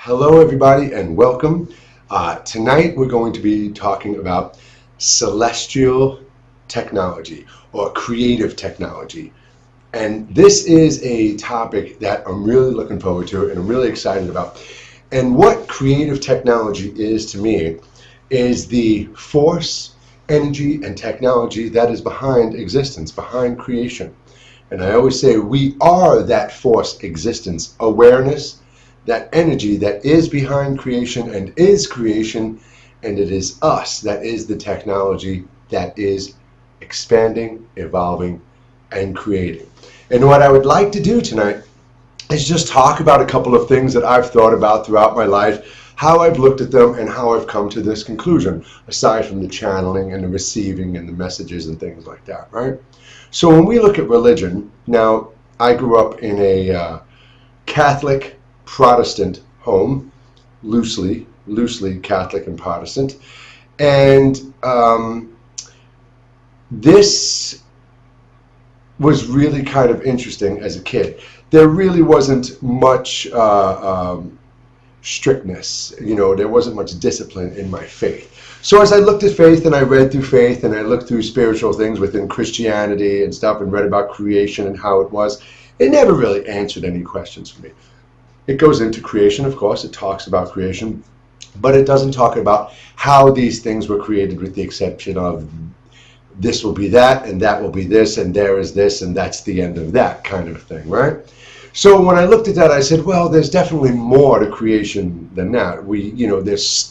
Hello, everybody, and welcome. Tonight, we're going to be talking about celestial technology or creative technology. And this is a topic that I'm really looking forward to and I'm really excited about. And what creative technology is to me is the force, energy, and technology that is behind existence, behind creation. And I always say we are that force, existence, awareness, that energy that is behind creation and is creation, and it is us that is the technology that is expanding, evolving, and creating. And what I would like to do tonight is just talk about a couple of things that I've thought about throughout my life, how I've looked at them, and how I've come to this conclusion, aside from the channeling and the receiving and the messages and things like that, right? So when we look at religion, now I grew up in a Catholic Protestant home, loosely Catholic and Protestant, and this was really kind of interesting as a kid. There really wasn't much strictness, there wasn't much discipline in my faith. So as I looked at faith and I read through faith and I looked through spiritual things within Christianity and stuff and read about creation and how it was, it never really answered any questions for me. It goes into creation, of course, it talks about creation, but it doesn't talk about how these things were created, with the exception of this will be that and that will be this and there is this and that's the end of that kind of thing, right? So when I looked at that, I said, well, there's definitely more to creation than that. There's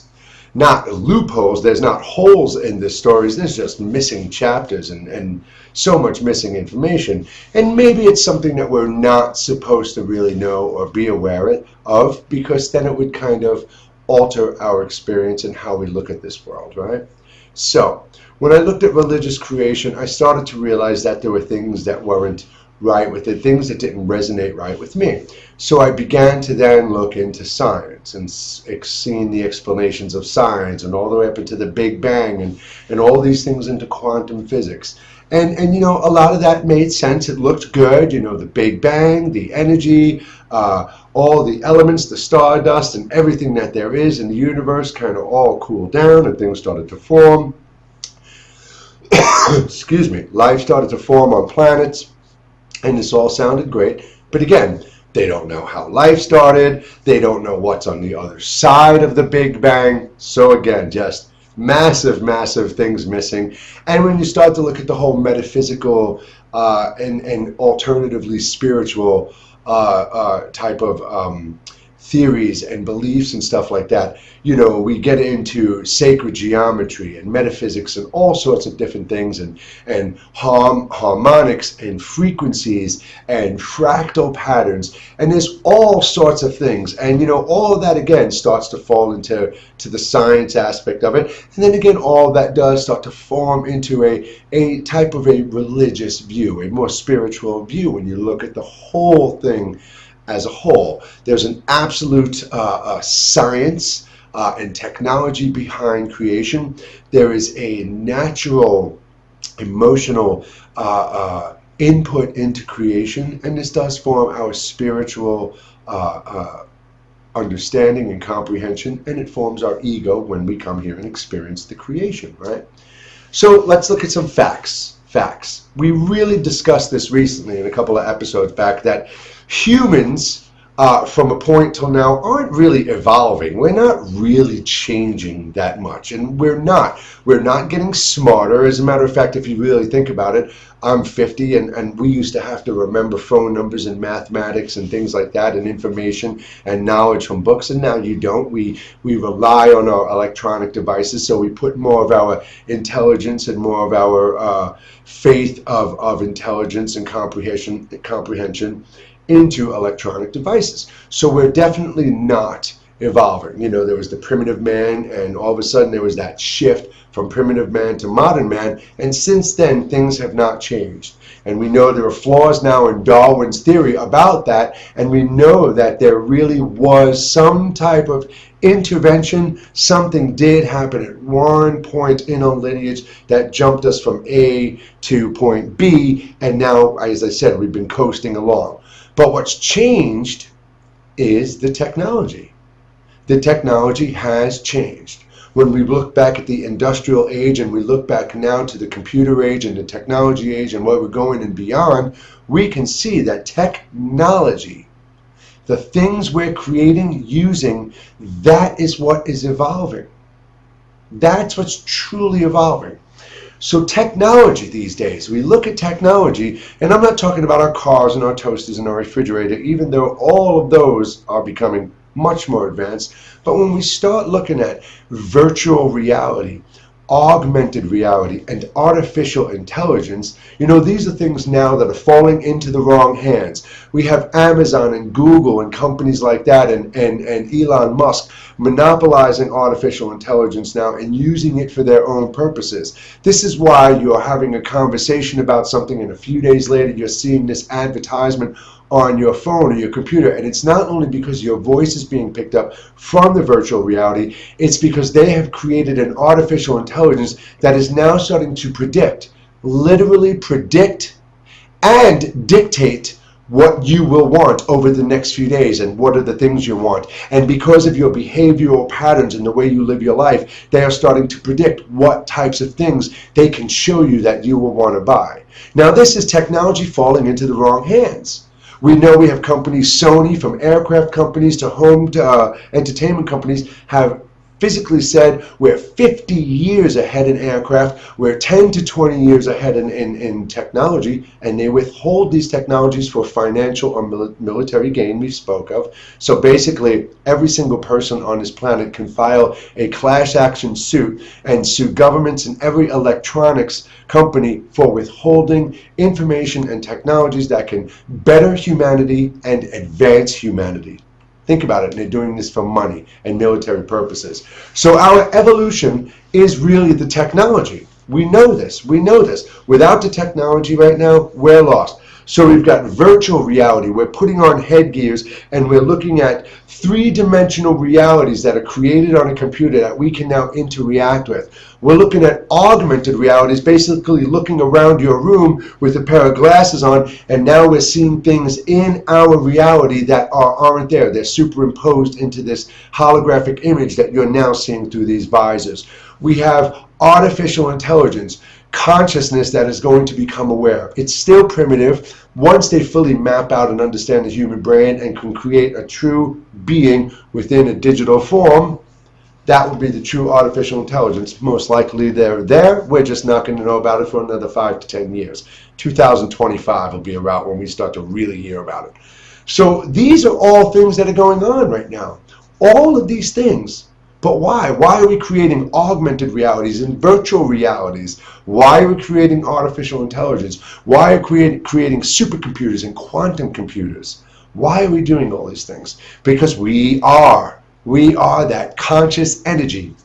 not loopholes, there's not holes in the stories, there's just missing chapters and so much missing information. And maybe it's something that we're not supposed to really know or be aware of, because then it would kind of alter our experience and how we look at this world, right? So when I looked at religious creation, I started to realize that there were things that weren't right with it, things that didn't resonate right with me. So I began to then look into science and seeing the explanations of science and all the way up into the Big Bang and all these things into quantum physics. And a lot of that made sense. It looked good, the Big Bang, the energy, all the elements, the stardust and everything that there is in the universe kind of all cooled down and things started to form. Excuse me. Life started to form on planets. And this all sounded great, but again, they don't know how life started, they don't know what's on the other side of the Big Bang, so again, just massive things missing. And when you start to look at the whole metaphysical and alternatively spiritual type of theories and beliefs and stuff like that, we get into sacred geometry and metaphysics and all sorts of different things and harmonics and frequencies and fractal patterns, and there's all sorts of things, and all of that again starts to fall into the science aspect of it, and then again all that does start to form into a type of a religious view, a more spiritual view when you look at the whole thing as a whole. There's an absolute science and technology behind creation. There is a natural, emotional input into creation, and this does form our spiritual understanding and comprehension, and it forms our ego when we come here and experience the creation, right? So let's look at some facts. We really discussed this recently in a couple of episodes back, that humans from a point till now aren't really evolving. We're not really changing that much, and we're not getting smarter. As a matter of fact, if you really think about it, I'm 50 and we used to have to remember phone numbers and mathematics and things like that and information and knowledge from books, and now you don't. We rely on our electronic devices, so we put more of our intelligence and more of our faith of intelligence and comprehension into electronic devices. So we're definitely not evolving. There was the primitive man, and all of a sudden there was that shift from primitive man to modern man, and since then things have not changed. And we know there are flaws now in Darwin's theory about that, and we know that there really was some type of intervention. Something did happen at one point in our lineage that jumped us from A to point B, and now, as I said, we've been coasting along. But what's changed is the technology. the technology has changed. When we look back at the industrial age and we look back now to the computer age and the technology age and where we're going and beyond, we can see that technology, the things we're creating, using, that is what is evolving. That's what's truly evolving. So technology these days, we look at technology, and I'm not talking about our cars and our toasters and our refrigerator, even though all of those are becoming much more advanced. But when we start looking at virtual reality, augmented reality, and artificial intelligence, you know, these are things now that are falling into the wrong hands. We have Amazon and Google and companies like that, and Elon Musk monopolizing artificial intelligence now and using it for their own purposes. This is why you're having a conversation about something and a few days later you're seeing this advertisement on your phone or your computer, and it's not only because your voice is being picked up from the virtual reality, it's because they have created an artificial intelligence that is now starting to predict, literally predict and dictate what you will want over the next few days and what are the things you want. And because of your behavioral patterns and the way you live your life, they are starting to predict what types of things they can show you that you will want to buy. Now, this is technology falling into the wrong hands. We know we have companies, Sony, from aircraft companies to home to entertainment companies, have physically said we're 50 years ahead in aircraft, we're 10 to 20 years ahead in technology, and they withhold these technologies for financial or military gain we spoke of. So basically, every single person on this planet can file a class action suit and sue governments and every electronics company for withholding information and technologies that can better humanity and advance humanity. Think about it, and they're doing this for money and military purposes. So our evolution is really the technology. We know this. We know this. Without the technology right now, we're lost. So we've got virtual reality. We're putting on headgears, and we're looking at three-dimensional realities that are created on a computer that we can now interact with. We're looking at augmented realities, basically looking around your room with a pair of glasses on, and now we're seeing things in our reality that aren't there. They're superimposed into this holographic image that you're now seeing through these visors. We have artificial intelligence, consciousness that is going to become aware. It's still primitive. Once they fully map out and understand the human brain and can create a true being within a digital form, that would be the true artificial intelligence. Most likely they're there. We're just not going to know about it for another 5 to 10 years. 2025 will be around when we start to really hear about it. So these are all things that are going on right now. All of these things. But why? Why are we creating augmented realities and virtual realities? Why are we creating artificial intelligence? Why are we creating supercomputers and quantum computers? Why are we doing all these things? Because we are that conscious energy.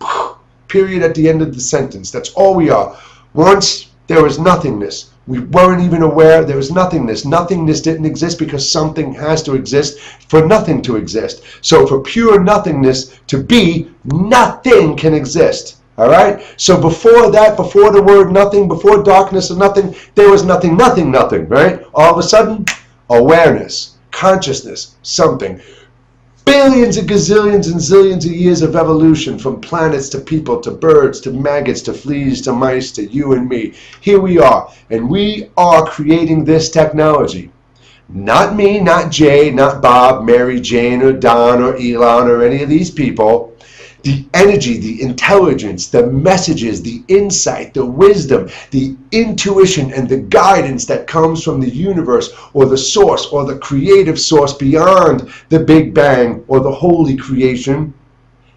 Period at the end of the sentence. That's all we are. Once there was nothingness. We weren't even aware there was nothingness. Nothingness didn't exist because something has to exist for nothing to exist. So for pure nothingness to be, nothing can exist. All right? So before that, before the word nothing, before darkness of nothing, there was nothing, nothing, nothing, right? All of a sudden, awareness, consciousness, something. Billions and gazillions and zillions of years of evolution, from planets to people to birds to maggots to fleas to mice to you and me. Here we are, and we are creating this technology. Not me, not Jay, not Bob, Mary Jane, or Don, or Elon, or any of these people. The energy, the intelligence, the messages, the insight, the wisdom, the intuition, and the guidance that comes from the universe or the source or the creative source beyond the Big Bang or the holy creation,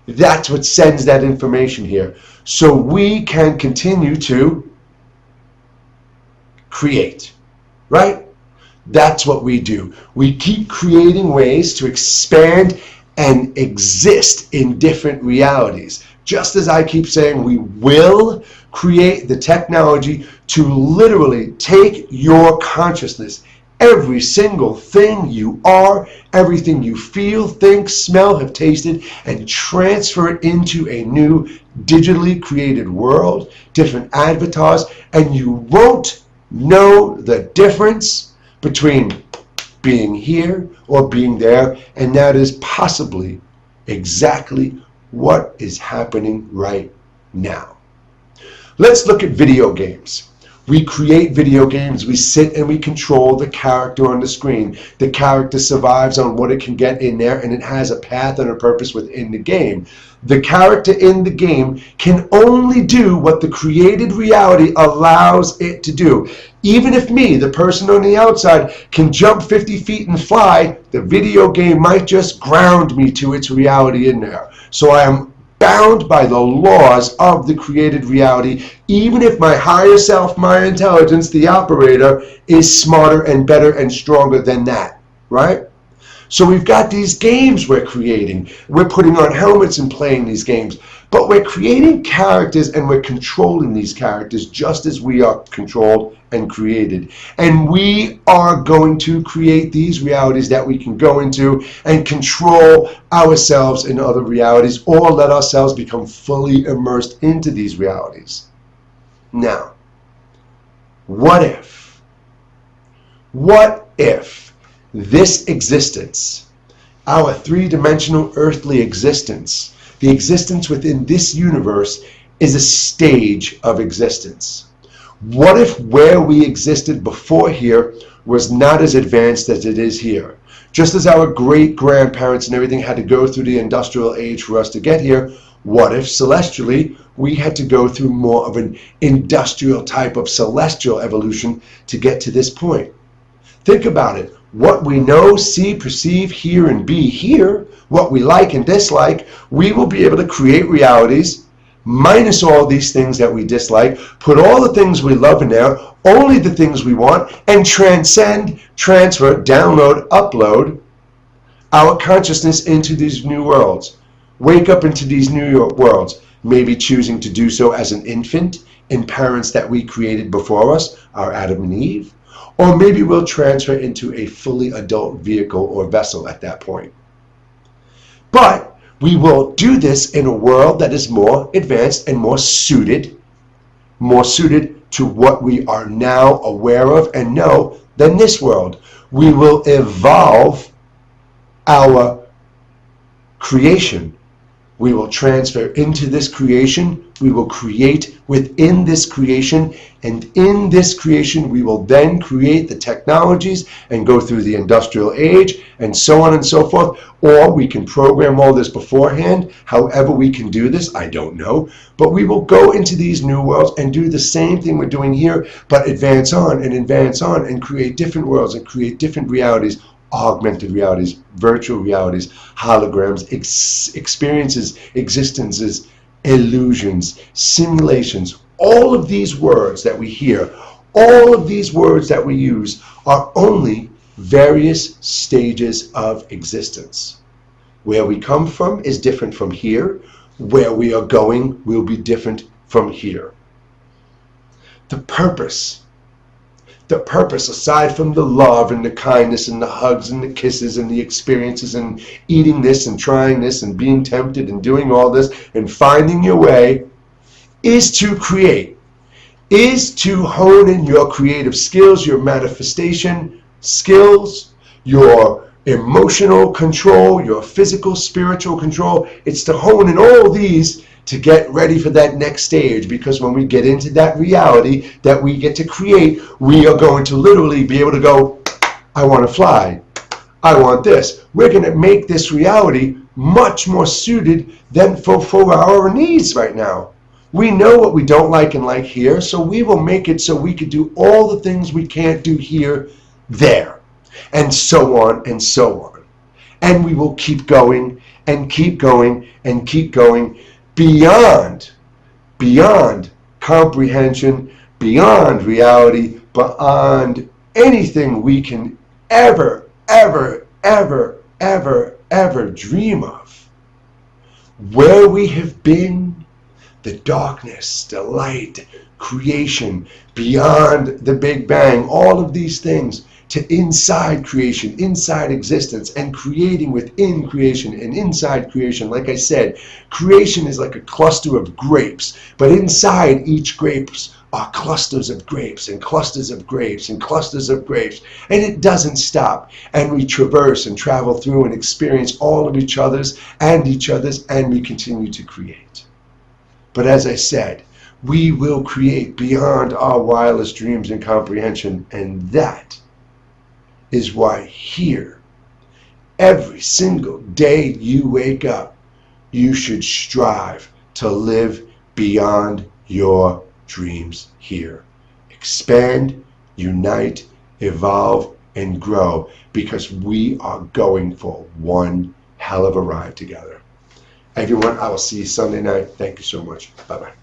that's what sends that information here. So we can continue to create, right? That's what we do. We keep creating ways to expand and exist in different realities. Just as I keep saying, we will create the technology to literally take your consciousness, every single thing you are, everything you feel, think, smell, have tasted, and transfer it into a new digitally created world, different avatars, and you won't know the difference between being here or being there, and that is possibly exactly what is happening right now. Let's look at video games. We create video games, we sit and we control the character on the screen. The character survives on what it can get in there, and it has a path and a purpose within the game. The character in the game can only do what the created reality allows it to do. Even if me, the person on the outside, can jump 50 feet and fly, the video game might just ground me to its reality in there. So I am bound by the laws of the created reality, even if my higher self, my intelligence, the operator, is smarter and better and stronger than that, right? So we've got these games we're creating. We're putting on helmets and playing these games, but we're creating characters and we're controlling these characters just as we are controlled and created. And we are going to create these realities that we can go into and control ourselves in other realities, or let ourselves become fully immersed into these realities. Now, what if this existence, our three-dimensional earthly existence, the existence within this universe, is a stage of existence? What if where we existed before here was not as advanced as it is here? Just as our great-grandparents and everything had to go through the industrial age for us to get here, what if celestially we had to go through more of an industrial type of celestial evolution to get to this point? Think about it. What we know, see, perceive, hear, and be here, what we like and dislike, we will be able to create realities, minus all these things that we dislike, put all the things we love in there, only the things we want, and transcend, transfer, download, upload our consciousness into these new worlds. Wake up into these new worlds, maybe choosing to do so as an infant in parents that we created before us, our Adam and Eve. Or maybe we'll transfer into a fully adult vehicle or vessel at that point. But we will do this in a world that is more advanced and more suited to what we are now aware of and know than this world. We will evolve our creation. We will transfer into this creation. We will create within this creation. And in this creation, we will then create the technologies and go through the industrial age and so on and so forth. Or we can program all this beforehand. However we can do this, I don't know. But we will go into these new worlds and do the same thing we're doing here, but advance on and create different worlds and create different realities, augmented realities, virtual realities, holograms, experiences, existences, illusions, simulations. All of these words that we hear, all of these words that we use are only various stages of existence. Where we come from is different from here. Where we are going will be different from here. The purpose, aside from the love and the kindness and the hugs and the kisses and the experiences and eating this and trying this and being tempted and doing all this and finding your way, is to create, is to hone in your creative skills, your manifestation skills, your emotional control, your physical, spiritual control. It's to hone in all these to get ready for that next stage, because when we get into that reality that we get to create, we are going to literally be able to go, I want to fly, I want this. We're going to make this reality much more suited than for our needs right now. We know what we don't like and like here, so we will make it so we could do all the things we can't do here, there, and so on and so on. And we will keep going and keep going and keep going beyond comprehension, beyond reality, beyond anything we can ever dream of. Where we have been, the darkness, the light, creation, beyond the Big Bang, all of these things to inside creation, inside existence, and creating within creation and inside creation. Like I said, creation is like a cluster of grapes, but inside each grapes are clusters of grapes and clusters of grapes and clusters of grapes, and it doesn't stop. And we traverse and travel through and experience all of each other's, and we continue to create. But as I said, we will create beyond our wildest dreams and comprehension, and that is why here, every single day you wake up, you should strive to live beyond your dreams here. Expand, unite, evolve, and grow, because we are going for one hell of a ride together. Everyone, I will see you Sunday night. Thank you so much. Bye-bye.